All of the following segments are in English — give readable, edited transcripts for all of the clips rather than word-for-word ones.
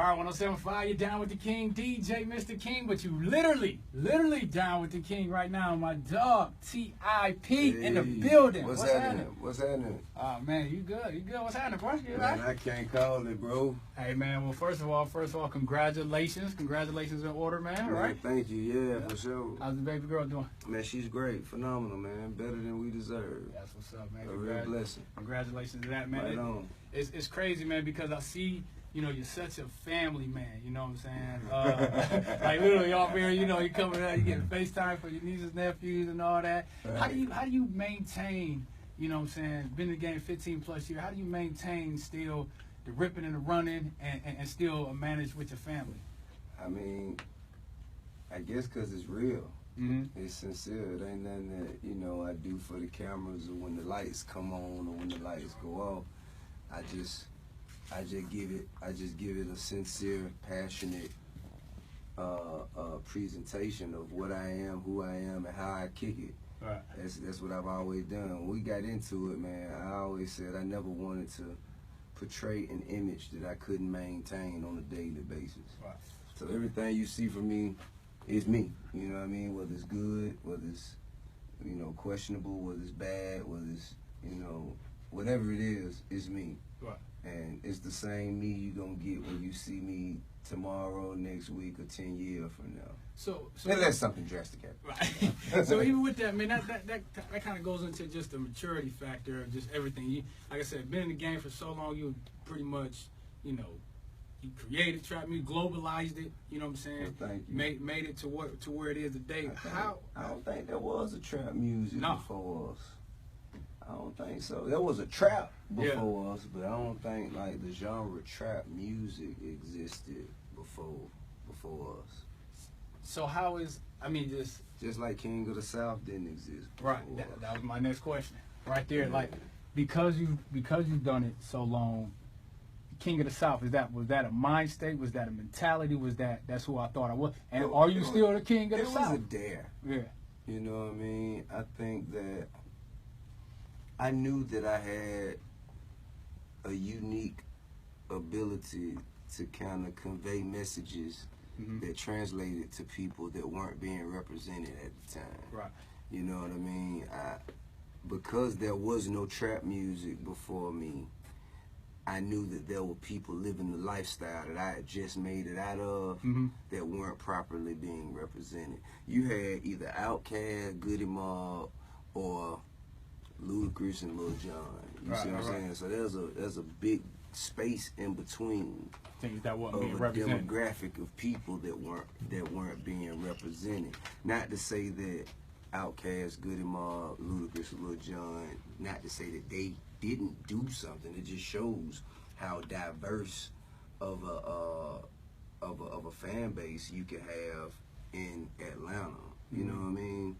Bar 107.5, you're down with the King, DJ Mr. King, but you literally down with the King right now. My dog, T.I.P. in the building. What's happening? What's happening? Oh, man, you good. You good? What's happening, bro? You Man, right? I can't call it, bro. Hey, man, well, first of all, congratulations. Congratulations in order, man, Man, right? thank you. Yeah, for sure. How's the baby girl doing? Man, she's great. Phenomenal, man. Better than we deserve. That's what's up, man. A real blessing. Congratulations to that, man. Right on. It's crazy, man, because I see, you know, you're such a family man, you know what I'm saying? Like literally off here, you know, you coming out, you getting FaceTime for your nieces, nephews, and all that. Right. How do you maintain, you know what I'm saying, been in the game 15 plus years, how do you maintain still the ripping and the running and still manage with your family? I mean, I guess because it's real. Mm-hmm. It's sincere. It ain't nothing that, you know, I do for the cameras or when the lights come on or when the lights go off. I just give it a sincere, passionate presentation of what I am, who I am, and how I kick it. Right. That's what I've always done. When we got into it, man, I always said I never wanted to portray an image that I couldn't maintain on a daily basis. Right. So everything you see from me is me. You know what I mean? Whether it's good, whether it's, you know, questionable, whether it's bad, whether it's, you know, whatever it is, it's me. Right. And it's the same me you gonna get when you see me tomorrow, next week, or 10 years from now. So Unless something drastic happens. Right. So even with that, man, that kind of goes into just the maturity factor of just everything. You, like I said, been in the game for so long, you pretty much, you know, you created trap music, globalized it. You know what I'm saying? Well, thank you. Made it to where it is today. I don't think there was a trap music No. before us. I don't think so. There was a trap before us, but I don't think like the genre trap music existed before us. So how is, I mean, Just like King of the South didn't exist before right. us. That was my next question. Right there, Yeah. like because you've done it so long. King of the South, was that a mind state? Was that a mentality? That's who I thought I was? And are you still the King of the South? It was a dare. Yeah. You know what I mean? I think that I knew that I had a unique ability to kind of convey messages that translated to people that weren't being represented at the time. Right. You know what I mean? Because there was no trap music before me, I knew that there were people living the lifestyle that I had just made it out of that weren't properly being represented. You had either Outkast, Goody Mob, or Ludacris and Lil Jon. You see what I'm saying? So there's a big space in between Things that wasn't of being a represented. demographic of people that weren't being represented. Not to say that Outkast, Goody Mob, Ludacris, and Lil Jon, not to say that they didn't do something. It just shows how diverse of a fan base you can have in Atlanta. You know what I mean?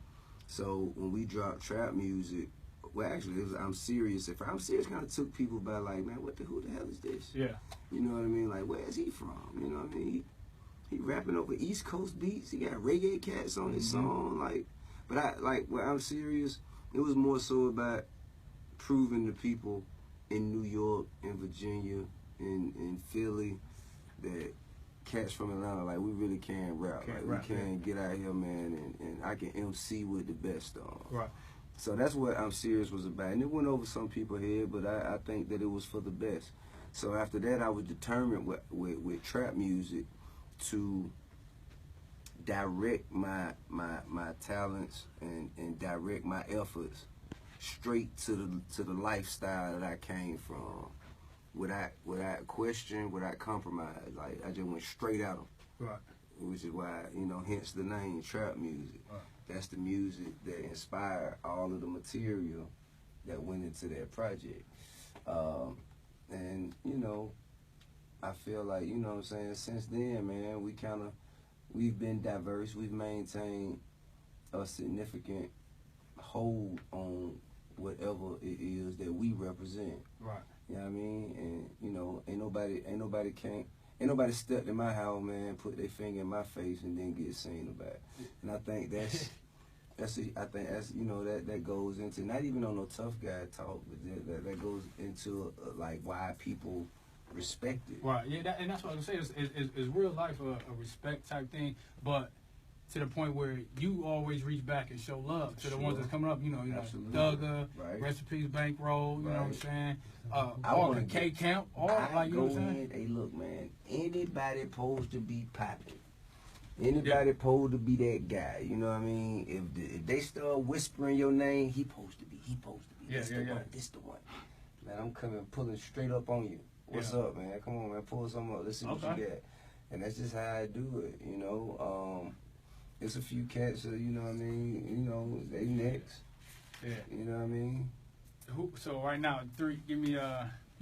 So when we dropped trap music, well, actually, it was I'm Serious. If I'm Serious, kind of took people by like, man, who the hell is this? Yeah. You know what I mean? Like, where is he from? You know what I mean? He rapping over East Coast beats. He got reggae cats on his song. Like, but I'm Serious. It was more so about proving to people in New York, in Virginia, in Philly, that cats from Atlanta, like, we really can rap. We can get out here, man, and I can MC with the best on. Right. So that's what I'm Serious was about. And it went over some people's head, but I think that it was for the best. So after that, I was determined with trap music to direct my talents and direct my efforts straight to the lifestyle that I came from, without question, without compromise. Like, I just went straight at them. Right. Which is why, you know, hence the name trap music. Right. That's the music that inspired all of the material that went into that project. And, you know, I feel like, you know what I'm saying, since then, man, we've been diverse. We've maintained a significant hold on whatever it is that we represent. Right. You know what I mean? And, you know, ain't nobody stepped in my house, man, put their finger in my face and then get seen about it. And I think that's you know, that goes into, not even on no tough guy talk, but that goes into like why people respected. Right. Yeah, and that's what I'm saying. It's real life a respect type thing, but to the point where you always reach back and show love to the ones that's coming up. You know, Absolutely. Thugger, Right. Recipes, Bankroll. You know what I'm saying? I Or wanna K Camp. Or I like you know go what I'm saying? in. Hey, look, man. Anybody supposed to be popping. Anybody supposed to be that guy. You know what I mean? If they start whispering your name, he supposed to be. He supposed to be. Yeah, This the one. This the one. Man, I'm coming pulling straight up on you. What's up, man? Come on, man. Pull something up. Let's see what you got. And that's just how I do it. You know. It's a few cats, you know what I mean? You know, they next. Yeah. You know what I mean? So right now, give me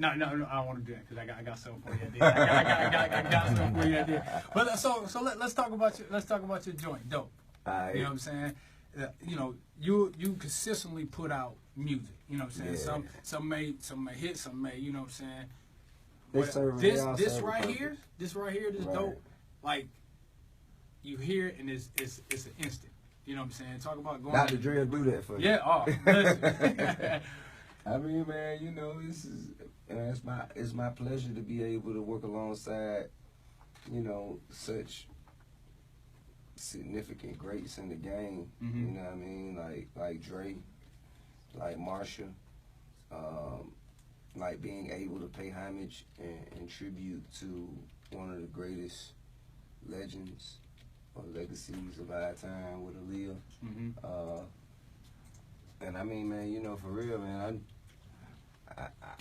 no, I don't want to do that because I got something for you. I got something for you. But so let's talk about your joint, dope. Right. You know what I'm saying? You know, you consistently put out music. You know what I'm saying? Yeah. Some may hit, some may. You know what I'm They saying? This right here, this right. dope. Like you hear it and it's an instant. You know what I'm saying? Talk about going. Dr. Dre will do that for you. Yeah. Oh. I mean, man, you know, it's my pleasure to be able to work alongside, you know, such significant greats in the game. Mm-hmm. You know what I mean? Like Dre, like Marsha, like being able to pay homage and tribute to one of the greatest legends or legacies of our time with Aaliyah. Mm-hmm. And I mean, man, you know, for real, man,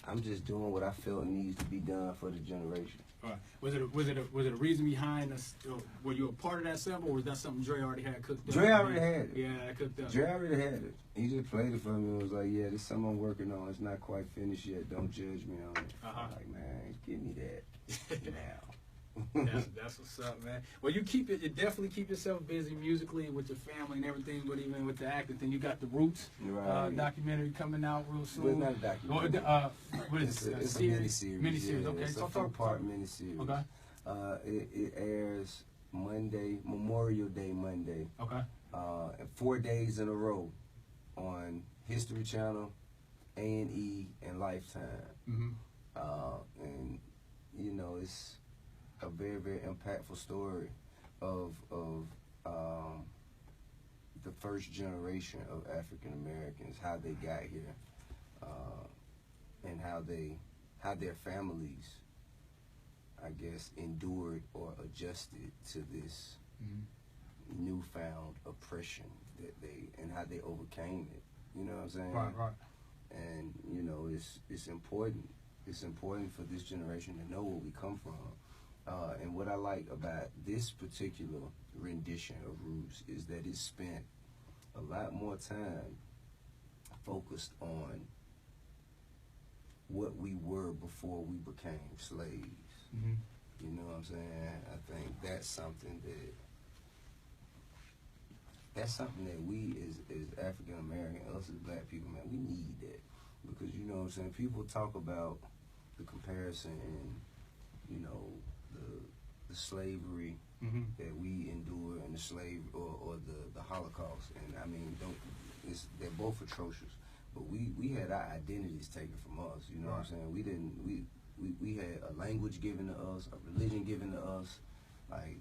I'm just doing what I felt needs to be done for the generation. All right. Was it a reason behind us? Were you a part of that sample, or was that something Dre already had cooked up? Dre already had it. Yeah, cooked up. Dre already had it. He just played it for me and was like, "Yeah, this is something I'm working on. It's not quite finished yet. Don't judge me on it." I'm like, man, give me that now. That's what's up, man. Well, you definitely keep yourself busy musically with your family and everything, but even with the acting thing, you got the Roots documentary coming out real soon. Well, it's not a documentary. What is it? It's a mini-series. Mini-series, yeah. okay. It's a 4-part mini-series. Okay. It airs Monday, Memorial Day Monday. Okay. And 4 days in a row on History Channel, A&E, and Lifetime. Mm-hmm. And you know, it's a very, very impactful story of the first generation of African Americans, how they got here, and how their families, I guess, endured or adjusted to this newfound oppression and how they overcame it. You know what I'm saying? Right. And you know, it's important. It's important for this generation to know where we come from. And what I like about this particular rendition of Roots is that it spent a lot more time focused on what we were before we became slaves. Mm-hmm. You know what I'm saying? I think that's something that we as African American, us as black people, man, we need that. Because you know what I'm saying? People talk about the comparison and, you know, the slavery that we endure and the slave or the Holocaust. And I mean, they're both atrocious. But we had our identities taken from us. You know what I'm saying? We had a language given to us, a religion given to us, like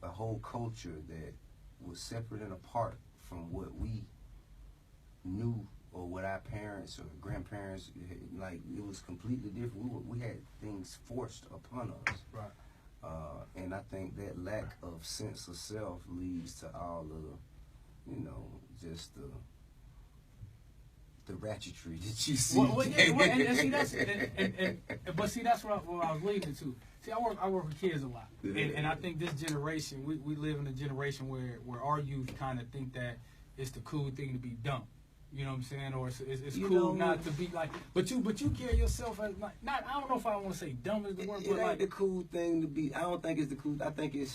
a whole culture that was separate and apart from what we knew or what our parents or grandparents, like it was completely different. We had things forced upon us. Right. And I think that lack of sense of self leads to all of the, you know, just the ratchetry that you see. But see, that's what I was leading to. See, I work with kids a lot, and I think this generation, we live in a generation where our youth kind of think that it's the cool thing to be dumb. You know what I'm saying? Or it's cool not to be like, but you carry yourself as not. I don't know if I want to say dumb is the word, but it ain't like the cool thing to be. I don't think it's the cool. I think it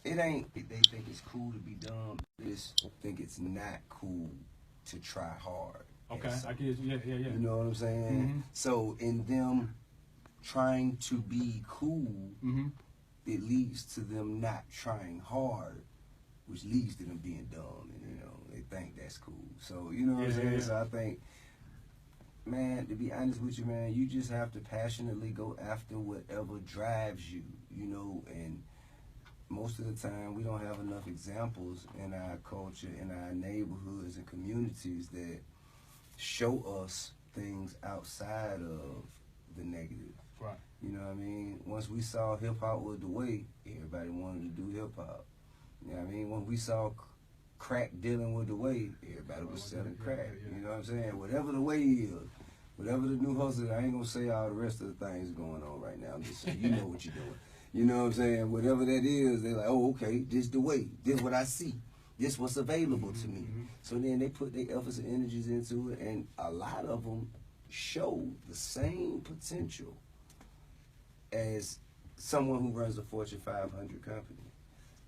ain't. They think it's cool to be dumb. They just think it's not cool to try hard. Okay, I guess, yeah. You know what I'm saying? Mm-hmm. So in them trying to be cool, it leads to them not trying hard, which leads to them being dumb, and you know they think that's cool. So you know what I'm saying? Yeah. So I think man, to be honest with you, man, you just have to passionately go after whatever drives you, you know, and most of the time we don't have enough examples in our culture, in our neighborhoods and communities that show us things outside of the negative. Right. You know what I mean? Once we saw hip hop was the way, everybody wanted to do hip hop. You know what I mean? When we saw crack dealing with the way, everybody was selling crack. You know what I'm saying? Whatever the way is, whatever the new hustle, I ain't gonna say all the rest of the things going on right now. I'm just saying, you know what you're doing. You know what I'm saying? Whatever that is, they're like, oh, okay, this the way. This what I see. This what's available to me. So then they put their efforts and energies into it, and a lot of them show the same potential as someone who runs a Fortune 500 company.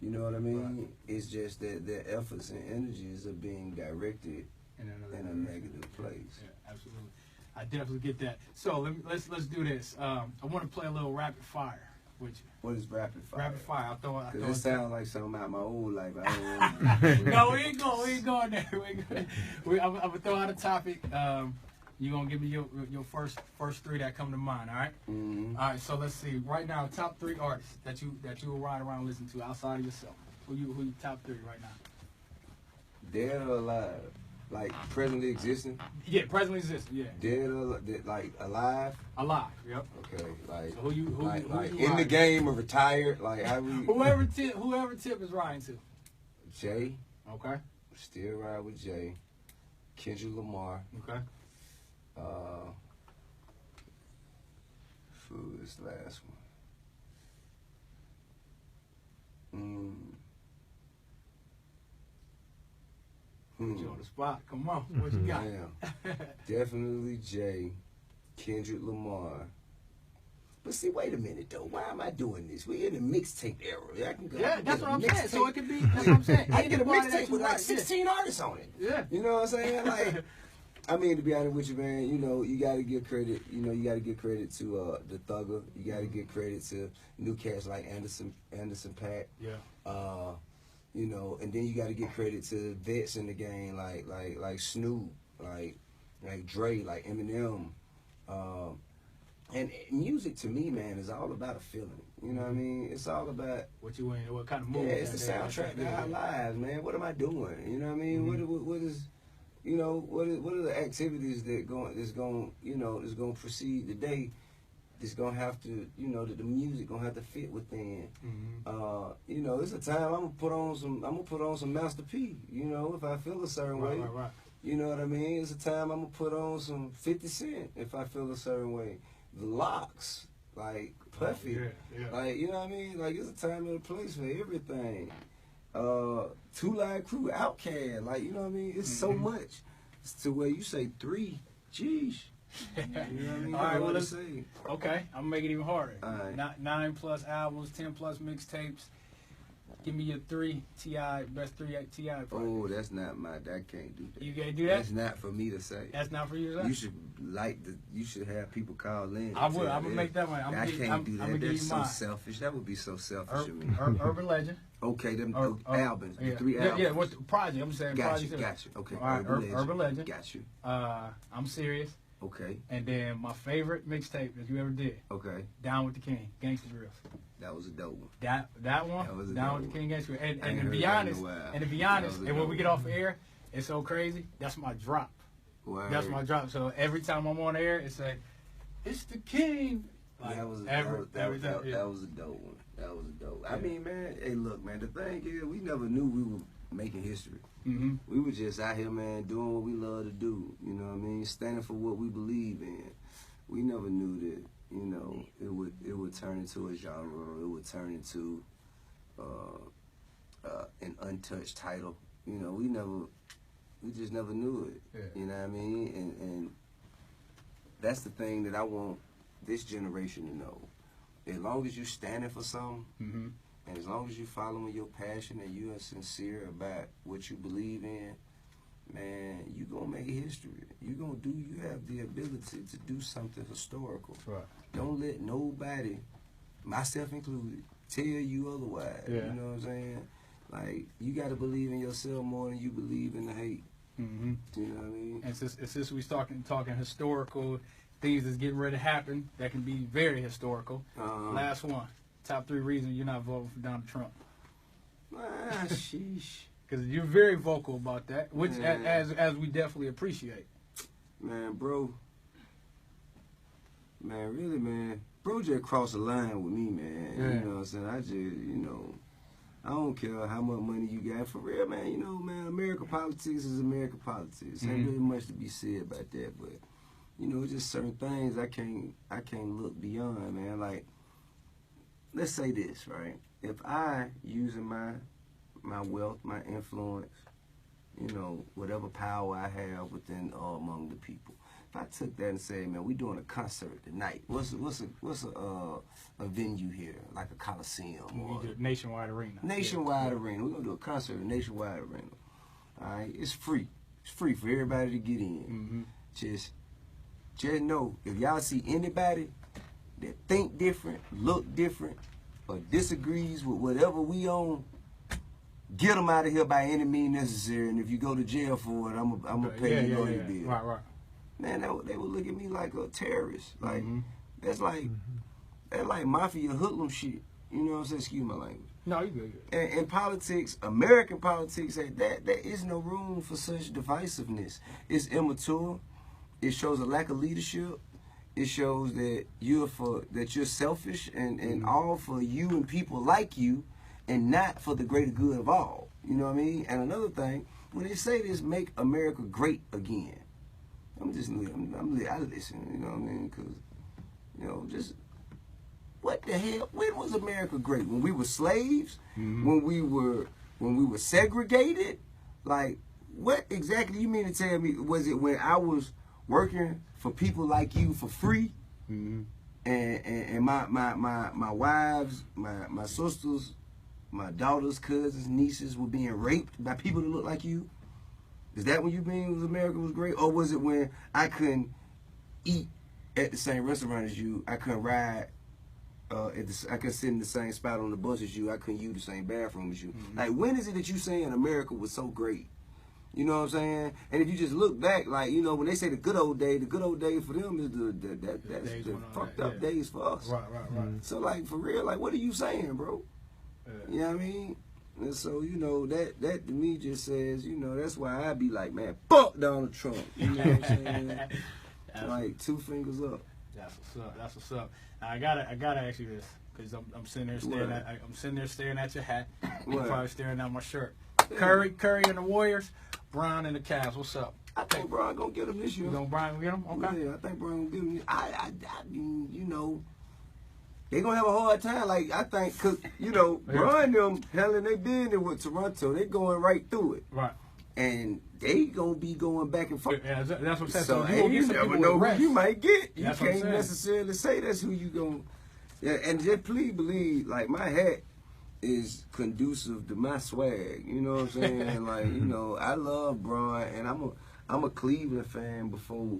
You know what I mean? Right. It's just that their efforts and energies are being directed in a negative place. Yeah, absolutely. I definitely get that. So let's do this. I want to play a little rapid fire with you. What is rapid fire? Rapid fire. I thought it sounds like something out of my old life. I don't know. No, we ain't going there. I'm gonna throw out a topic. You're gonna give me your first three that come to mind. All right. Mm-hmm. All right. So let's see. Right now, top three artists that you will ride around and listen to outside of yourself. Who you top three right now? Dead or alive? Like presently existing? Yeah, presently existing. Yeah. Dead or like alive? Alive. Yep. Okay. Like so who you in the game or retired? Like how we? whoever Tip is riding to. Jay. Okay. Still ride with Jay. Kendrick Lamar. Okay. Who is the last one? Put you on the spot. Come on. What you got? Damn. Definitely Jay, Kendrick Lamar. But see, wait a minute though. Why am I doing this? We're in the mixtape era. I can go. Yeah, that's what I'm saying. So it could be. That's what I'm saying. I can get a mixtape with like 16 artists on it. Yeah. You know what I'm saying? Like, I mean, to be honest with you, man, you know, you got to give credit. You know, you got to give credit to the Thugger. You got to give credit to new cats like Anderson .Paak. Yeah. You know, and then you got to give credit to vets in the game like Snoop, like Dre, like Eminem. And music to me, man, is all about a feeling. You know what I mean? It's all about what you in, what kind of mood. Yeah, it's the soundtrack to our lives, man. What am I doing? You know what I mean? What is, you know, what are the activities that's going to proceed today? That's gonna have to, you know, that the music gonna have to fit within. You know, it's a time I'm gonna put on some Master P. You know, if I feel a certain way. Right. You know what I mean? It's a time I'm gonna put on some 50 Cent if I feel a certain way. The Locks, like Puffy, like you know what I mean? Like it's a time and a place for everything. Two Live Crew, Outkast, like you know what I mean? It's so much. It's to where you say three, geez. You know what I mean? All right, well, let's see. Okay, I'm gonna make it even harder. All right. 9+ albums, 10+ mixtapes. Give me your best three T.I. projects. Oh, that's not I can't do that. You can't do that? That's not for me to say. That's not for you to say? You should have people call in. I'm gonna make that one. I can't do that. That's so selfish. That would be so selfish of me. Urban Legend. Okay, them albums. Yeah. The 3 albums. Yeah, what's the project? I'm saying got project. you. Okay. All right, Urban Legend. Got you. I'm Serious. Okay. And then my favorite mixtape that you ever did. Okay. Down with the King, Gangsta Drills. That was a dope one. That one. That was a Down dope with the King, Gangsta Drills. And I to ain't be heard honest, that in a while. and to be That honest, was a and when we dope get off air, it's so crazy. That's my drop. Word. That's my drop. So every time I'm on air, it's like, it's the King. Like, that was a dope one. That was a dope. Yeah. I mean, man, hey, look, man. The thing is, we never knew we were making history. Mm-hmm. We were just out here, man, doing what we love to do. You know what I mean? Standing for what we believe in. We never knew that, you know, it would turn into a genre. It would turn into an untouched title. You know, we just never knew it. Yeah. You know what I mean? And that's the thing that I want this generation to know. As long as you standing for something, and as long as you following your passion and you are sincere about what you believe in, man, you gonna make history. You have the ability to do something historical. Right. Don't let nobody, myself included, tell you otherwise. Yeah. You know what I'm saying? Like, you gotta believe in yourself more than you believe in the hate. Mm-hmm. You know what I mean? And since we talking historical things that's getting ready to happen, that can be very historical. Last one. Top 3 reasons you're not voting for Donald Trump. Sheesh. Because you're very vocal about that, which as we definitely appreciate. Man, bro. Man, really, man. Bro just crossed the line with me, man. Yeah. You know what I'm saying? I just, I don't care how much money you got. For real, man, man, American politics is American politics. Ain't really much to be said about that, but, just certain things I can't look beyond, man. Like, let's say this, right? If I, using my wealth, my influence, whatever power I have within among the people, if I took that and said, man, we doing a concert tonight. What's a venue here, like a Coliseum or Nationwide Arena? Nationwide Arena. We're gonna do a concert at Nationwide Arena. All right, it's free. It's free for everybody to get in. Just know, if y'all see anybody that think different, look different, or disagrees with whatever we own, get them out of here by any means necessary. And if you go to jail for it, I'm gonna pay your lawyer bill. Right. Man, they would look at me like a terrorist. Like that's like mafia hoodlum shit. You know what I'm saying? Excuse my language. No, you good. And politics, American politics, there is no room for such divisiveness. It's immature. It shows a lack of leadership. It shows that you're selfish and all for you and people like you, and not for the greater good of all. You know what I mean? And another thing, when they say this, make America great again. I listen, you know what I mean? Because, just, what the hell? When was America great? When we were slaves? When we were segregated? Like, what exactly you mean to tell me? Was it when I was working for people like you for free? And my wives, my sisters, my daughters, cousins, nieces were being raped by people that look like you? Is that when you mean America was great? Or was it when I couldn't eat at the same restaurant as you, I couldn't ride, I couldn't sit in the same spot on the bus as you, I couldn't use the same bathroom as you? Like, when is it that you saying America was so great? You know what I'm saying? And if you just look back, like, when they say the good old day for them is the fucked up days for us. Right. So, like, for real, like, what are you saying, bro? You know what I mean? And so, that to me just says, that's why I be like, man, fuck Donald Trump. You know what I'm saying? Like, 2 fingers up. That's what's up. Now, I gotta ask you this, because I'm sitting there staring at your hat. You're probably staring at my shirt. Curry and the Warriors, Brown and the Cavs. What's up? I think Brown gonna get him this year. You gonna Brown get him? Okay. Yeah, I think Brown gonna get him. I mean, they gonna have a hard time. Like, I think, cause Brian them, hell, they been there with Toronto. They going right through it. Right. And they gonna be going back and forth. Yeah, that's what I'm saying. So you never know who you might get. You can't necessarily say that's who you gonna. Yeah, and just please believe, like, my hat is conducive to my swag. You know what I'm saying? Like, I love Brian, and I'm a Cleveland fan before